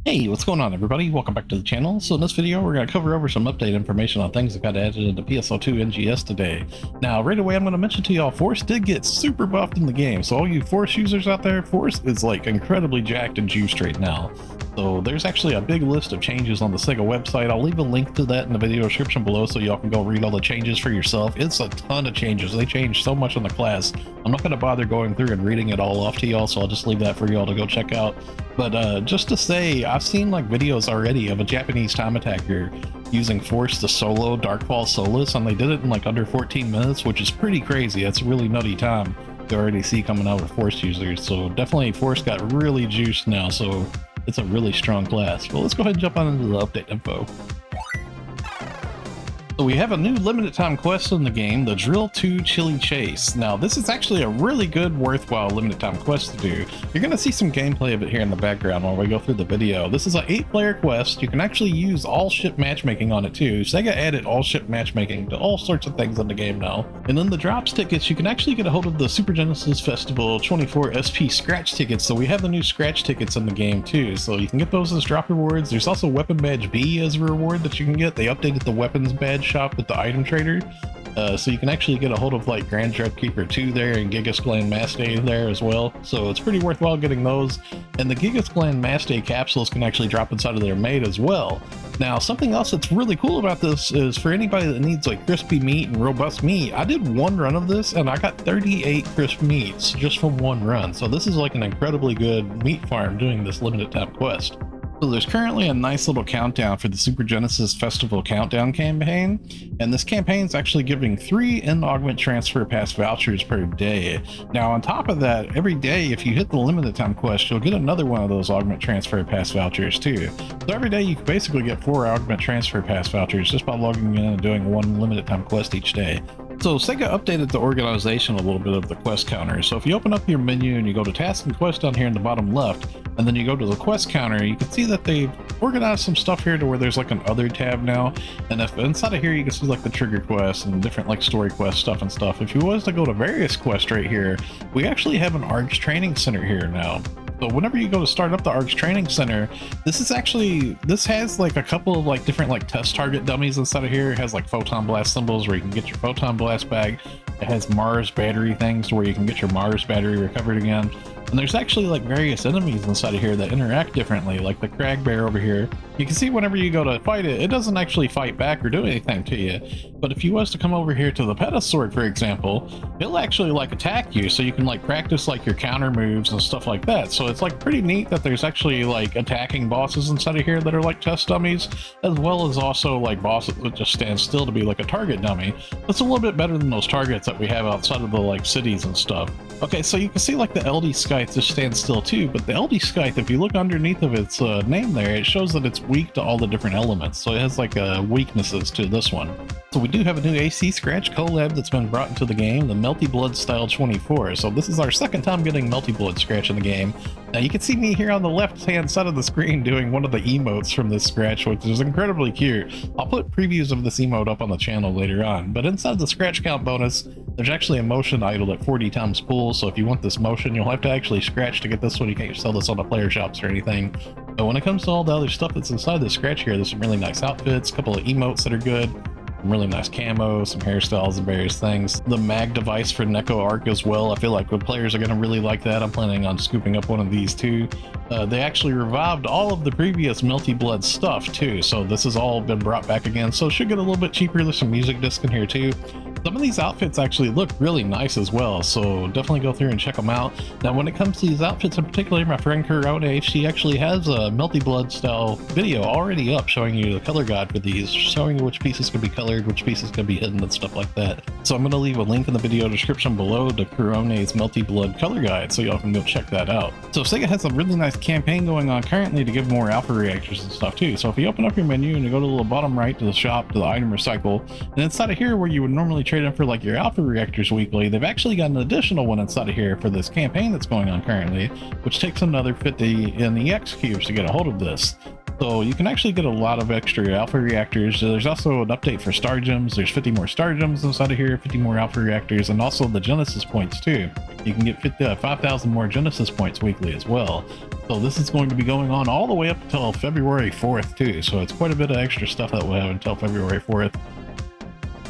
Hey, what's going on everybody? Welcome back to the channel. So in this video, we're going to cover over some update information on things that got added into PSO2 NGS today. Now, right away, I'm going to mention to y'all, Force did get super buffed in the game. So all you Force users out there, Force is like incredibly jacked and juiced right now. So there's actually a big list of changes on the SEGA website. I'll leave a link to that in the video description below so y'all can go read all the changes for yourself. It's a ton of changes. They changed so much on the class. I'm not going to bother going through and reading it all off to y'all, so I'll just leave that for y'all to go check out. But just to say, I've seen like videos already of a Japanese time attacker using Force to solo Darkfall Solus, and they did it in like under 14 minutes, which is pretty crazy. That's a really nutty time to already see coming out with Force users. So definitely Force got really juiced now, so it's a really strong class. Well, let's go ahead and jump on into the update info. So we have a new limited time quest in the game, the Drill 2 Chili Chase. Now this is actually a really good, worthwhile limited time quest to do. You're going to see some gameplay of it here in the background while we go through the video. This is an 8-player quest. You can actually use all ship matchmaking on it too. SEGA added all ship matchmaking to all sorts of things in the game now. And then the drops tickets, you can actually get a hold of the Super Genesis Festival 24 SP scratch tickets. So we have the new scratch tickets in the game too. So you can get those as drop rewards. There's also Weapon Badge B as a reward that you can get. They updated the weapons badge shop with the item trader, so you can actually get a hold of like Grand Keeper 2 there and Gigas Gland Mass Day there as well. So it's pretty worthwhile getting those, and the Gigas Gland Mass Day capsules can actually drop inside of their maid as well. Now something else that's really cool about this is for anybody that needs like crispy meat and robust meat, I did one run of this and I got 38 crisp meats just from one run. So this is like an incredibly good meat farm doing this limited time quest. So there's currently a nice little countdown for the Super Genesis Festival Countdown campaign, and this campaign is actually giving 3 Augment Transfer Pass vouchers per day. Now on top of that, every day if you hit the limited time quest, you'll get another one of those Augment Transfer Pass vouchers too. So every day you can basically get 4 Augment Transfer Pass vouchers just by logging in and doing one limited time quest each day. So SEGA updated the organization a little bit of the quest counter. So if you open up your menu and you go to task and quest down here in the bottom left, and then you go to the quest counter, you can see that they've organized some stuff here to where there's like an other tab now. And if inside of here you can see like the trigger quests and different like story quest stuff and stuff. If you was to go to various quests right here, we actually have an Arks training center here now. So whenever you go to start up the Arks Training Center, this has like a couple of like different like test target dummies inside of here. It has like photon blast symbols where you can get your photon blast bag. It has Mars battery things where you can get your Mars battery recovered again. And there's actually like various enemies inside of here that interact differently, like the Crag Bear over here. You can see whenever you go to fight it, it doesn't actually fight back or do anything to you. But if you was to come over here to the Petasaur, for example, it'll actually like attack you, so you can like practice like your counter moves and stuff like that. So it's like pretty neat that there's actually like attacking bosses inside of here that are like test dummies, as well as also like bosses that just stand still to be like a target dummy. That's a little bit better than those targets that we have outside of the like cities and stuff. Okay, so you can see like the LD Scythe just stands still too, but the LD Scythe, if you look underneath of its name there, it shows that it's weak to all the different elements. So it has like weaknesses to this one. So we do have a new AC Scratch collab that's been brought into the game, the Melty Blood Style 24. So this is our second time getting Melty Blood Scratch in the game. Now you can see me here on the left hand side of the screen doing one of the emotes from this scratch, which is incredibly cute. I'll put previews of this emote up on the channel later on, but inside the scratch count bonus, there's actually a motion idle at 40 times pull. So if you want this motion, you'll have to actually scratch to get this one. You can't sell this on the player shops or anything. But when it comes to all the other stuff that's inside the scratch here, there's some really nice outfits, a couple of emotes that are good, some really nice camos, some hairstyles and various things. The mag device for Neko Arc as well. I feel like the players are going to really like that. I'm planning on scooping up one of these too. They actually revived all of the previous Melty Blood stuff too, so this has all been brought back again, so it should get a little bit cheaper. There's some music disc in here too. Some of these outfits actually look really nice as well, so definitely go through and check them out. Now when it comes to these outfits in particular, my friend Corona, she actually has a Melty Blood style video already up showing you the color guide for these, showing you which pieces can be colored, which pieces can be hidden and stuff like that. So I'm going to leave a link in the video description below to Corona's Melty Blood color guide so y'all can go check that out. So SEGA has a really nice campaign going on currently to give more alpha reactors and stuff too. So if you open up your menu and you go to the bottom right to the shop, to the item recycle, and inside of here where you would normally trade in for like your alpha reactors weekly, they've actually got an additional one inside of here for this campaign that's going on currently, which takes another 50 NEX cubes to get a hold of this. So you can actually get a lot of extra alpha reactors. There's also an update for star gems. There's 50 more star gems inside of here, 50 more alpha reactors, and also the Genesis points too. You can get 5,000 more Genesis points weekly as well. So So this is going to be going on all the way up until February 4th too. So it's quite a bit of extra stuff that we'll have until February 4th.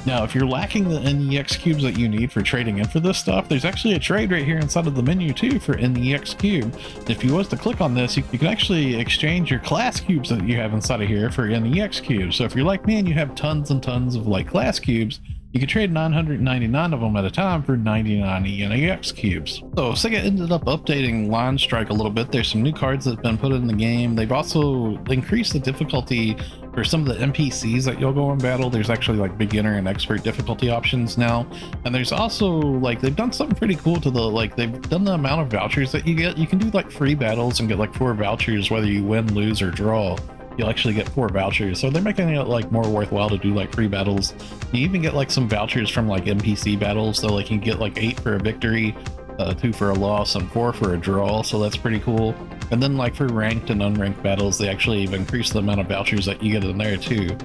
Now, if you're lacking the NEX cubes that you need for trading in for this stuff, there's actually a trade right here inside of the menu too for NEX cube. If you was to click on this, you can actually exchange your class cubes that you have inside of here for NEX cubes. So if you're like me and you have tons and tons of like class cubes, you can trade 999 of them at a time for 99 NEX cubes. So SEGA ended up updating Line Strike a little bit. There's some new cards that have been put in the game. They've also increased the difficulty for some of the NPCs that you'll go and battle. There's actually like beginner and expert difficulty options now. And there's also like, they've done something pretty cool to the, like they've done the amount of vouchers that you get. You can do like free battles and get like 4 vouchers, whether you win, lose, or draw. You'll actually get 4 vouchers, so they're making it like more worthwhile to do like free battles. You even get like some vouchers from like NPC battles, so like you can get like 8 for a victory, 2 for a loss, and 4 for a draw, so that's pretty cool. And then like for ranked and unranked battles, they actually have increased the amount of vouchers that you get in there too.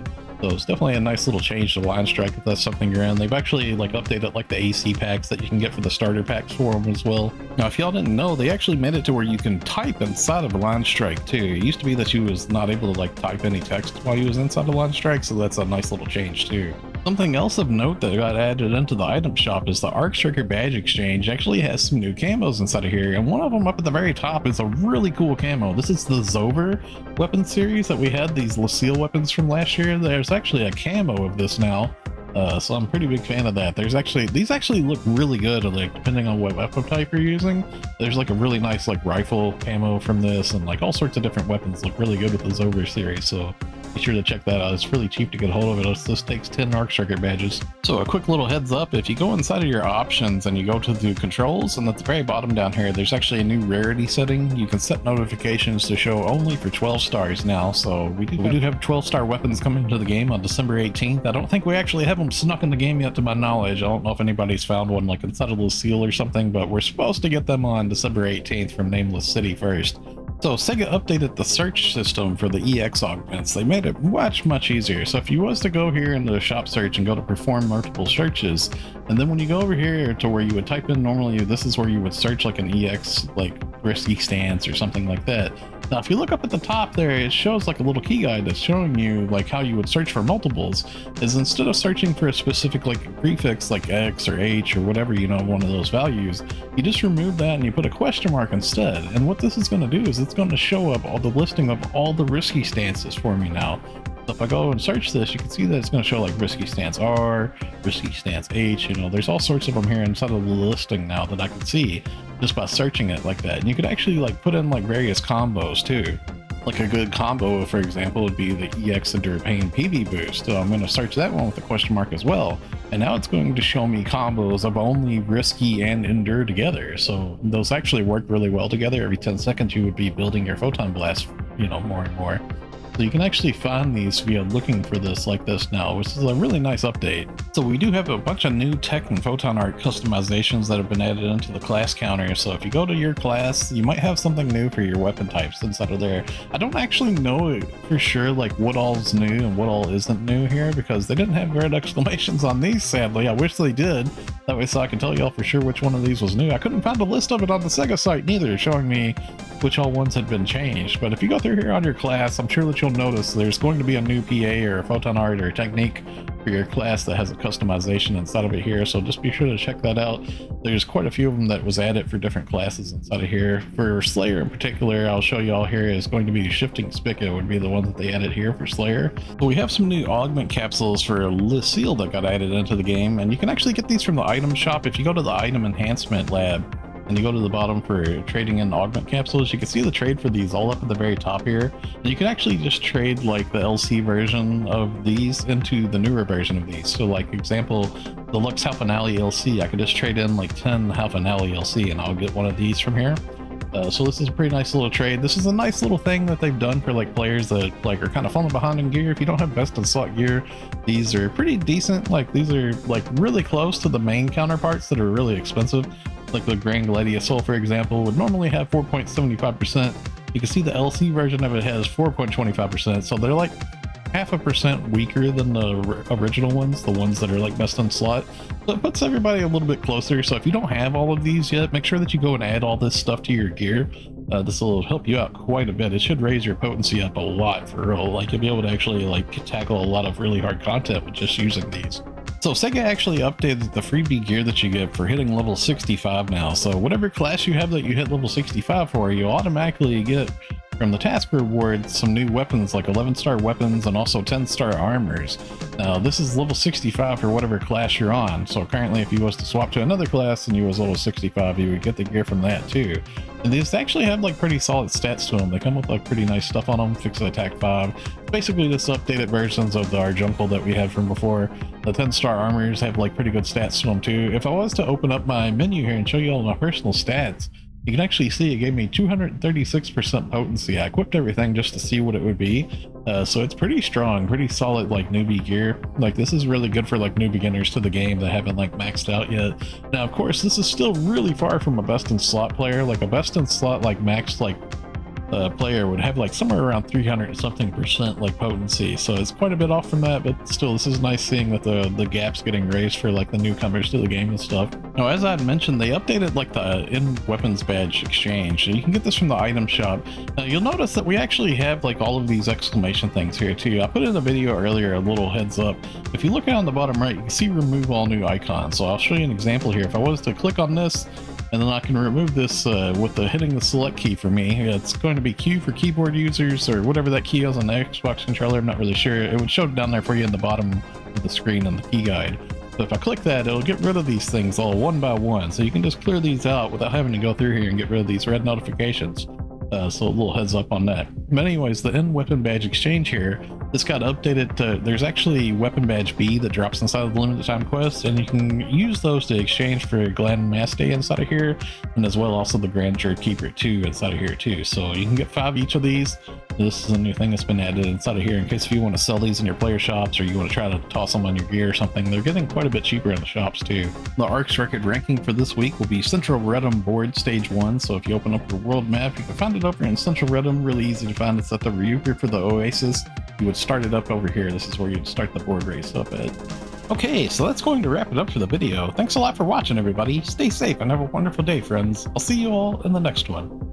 So it's definitely a nice little change to Line Strike if that's something you're in. They've actually like updated like the AC packs that you can get for the starter packs for them as well. Now, if y'all didn't know, they actually made it to where you can type inside of Line Strike too. It used to be that you was not able to like type any text while you was inside of Line Strike, so that's a nice little change too. Something else of note that got added into the item shop is the Arks Badge Exchange actually has some new camos inside of here, and one of them up at the very top is a really cool camo. This is the Zover weapon series that we had, these Lucille weapons from last year. There's actually a camo of this now, so I'm a pretty big fan of that. There's actually, these actually look really good, like depending on what weapon type you're using. There's like a really nice like rifle camo from this, and like all sorts of different weapons look really good with the Zover series, so be sure to check that out. It's really cheap to get a hold of it. This takes 10 Ark Circuit badges. So a quick little heads up, if you go inside of your options and you go to the controls, and at the very bottom down here, there's actually a new rarity setting. You can set notifications to show only for 12 stars now. So we do have 12-star weapons coming to the game on December 18th. I don't think we actually have them snuck in the game yet to my knowledge. I don't know if anybody's found one like inside of Lucille or something, but we're supposed to get them on December 18th from Nameless City first. So SEGA updated the search system for the EX augments. They made it much easier. So if you was to go here into the shop search and go to perform multiple searches, and then when you go over here to where you would type in normally, this is where you would search like an EX, like risky stance or something like that. Now, if you look up at the top there, it shows like a little key guide that's showing you like how you would search for multiples. Is instead of searching for a specific like prefix like X or H or whatever, you know, one of those values, you just remove that and you put a question mark instead. And what this is going to do is it's going to show up all the listing of all the risky stances for me now. So if I go and search this, you can see that it's going to show like risky stance R, risky stance H, you know, there's all sorts of them here inside of the listing now that I can see just by searching it like that. And you could actually like put in like various combos too. Like a good combo, for example, would be the EX Endure Pain PV boost. So I'm going to search that one with a question mark as well. And now it's going to show me combos of only risky and endure together. So those actually work really well together. Every 10 seconds you would be building your photon blast, you know, more and more. So you can actually find these via looking for this like this now, which is a really nice update. So we do have a bunch of new tech and photon art customizations that have been added into the class counter. So if you go to your class, you might have something new for your weapon types inside of there. I don't actually know for sure like what all's new and what all isn't new here, because they didn't have red exclamations on these, sadly. I wish they did. That way so I can tell y'all for sure which one of these was new. I couldn't find a list of it on the SEGA site neither, showing me which all ones had been changed. But if you go through here on your class, I'm sure that you'll notice there's going to be a new PA or a photon art or technique for your class that has a customization inside of it here. So just be sure to check that out. There's quite a few of them that was added for different classes inside of here. For Slayer in particular, I'll show you all here, is going to be Shifting Spigot would be the one that they added here for Slayer. But we have some new augment capsules for Lucille that got added into the game, and you can actually get these from the item shop. If you go to the item enhancement lab and you go to the bottom for trading in augment capsules, you can see the trade for these all up at the very top here. And you can actually just trade like the LC version of these into the newer version of these. So like example, the Lux Halfinale LC, I could just trade in like 10 Halfinale LC and I'll get one of these from here. So this is a pretty nice little trade. This is a nice little thing that they've done for like players that like are kind of falling behind in gear. If you don't have best in slot gear, these are pretty decent. Like these are like really close to the main counterparts that are really expensive. Like the Grand Gladiator, for example, would normally have 4.75%. You can see the LC version of it has 4.25%. So they're like 0.5% weaker than the original ones, the ones that are like best in slot. So it puts everybody a little bit closer. So if you don't have all of these yet, make sure that you go and add all this stuff to your gear. This will help you out quite a bit. It should raise your potency up a lot for real. Like you'll be able to actually like tackle a lot of really hard content with just using these. So SEGA actually updated the freebie gear that you get for hitting level 65 now. So whatever class you have that you hit level 65 for, you automatically get from the task reward some new weapons like 11-star weapons and also 10-star armors. Now this is level 65 for whatever class you're on. So currently if you was to swap to another class and you was level 65, you would get the gear from that too. And these actually have like pretty solid stats to them. They come with like pretty nice stuff on them. Fixed attack 5. Basically just updated versions of the Arjuncle that we had from before. The 10-star armors have like pretty good stats to them too. If I was to open up my menu here and show you all my personal stats, you can actually see it gave me 236% potency. I equipped everything just to see what it would be. So it's pretty strong, pretty solid like newbie gear. Like this is really good for like new beginners to the game that haven't like maxed out yet. Now of course this is still really far from a best in slot player. Like a best in slot like maxed like player would have like somewhere around 300 something percent like potency, so it's quite a bit off from that, but still this is nice seeing that the gap's getting raised for like the newcomers to the game and stuff. Now as I had mentioned, they updated like the in weapons badge exchange, so you can get this from the item shop. Now you'll notice that we actually have like all of these exclamation things here too. I put in a video earlier, a little heads up. If you look down the bottom right, you can see remove all new icons. So I'll show you an example here. If I was to click on this, and then I can remove this with hitting the select key for me. It's going to be Q for keyboard users or whatever that key is on the Xbox controller. I'm not really sure. It would show down there for you in the bottom of the screen in the key guide. So if I click that, it'll get rid of these things all one by one. So you can just clear these out without having to go through here and get rid of these red notifications. So a little heads up on that. But anyways, the in weapon badge exchange here, this got updated to, there's actually weapon badge B that drops inside of the limited time quest, and you can use those to exchange for Glen Mass Day inside of here, and as well also the Grandeur Keeper 2 inside of here too. So you can get 5 each of these. This is a new thing that's been added inside of here in case if you want to sell these in your player shops or you want to try to toss them on your gear or something. They're getting quite a bit cheaper in the shops too. The Arks record ranking for this week will be Central Redum Board Stage 1. So if you open up your world map, you can find it over in Central Redum. Really easy to find. It's at the Reworked for the Oasis. You would start it up over here. This is where you'd start the board race up at. Okay, so that's going to wrap it up for the video. Thanks a lot for watching, everybody. Stay safe and have a wonderful day, friends. I'll see you all in the next one.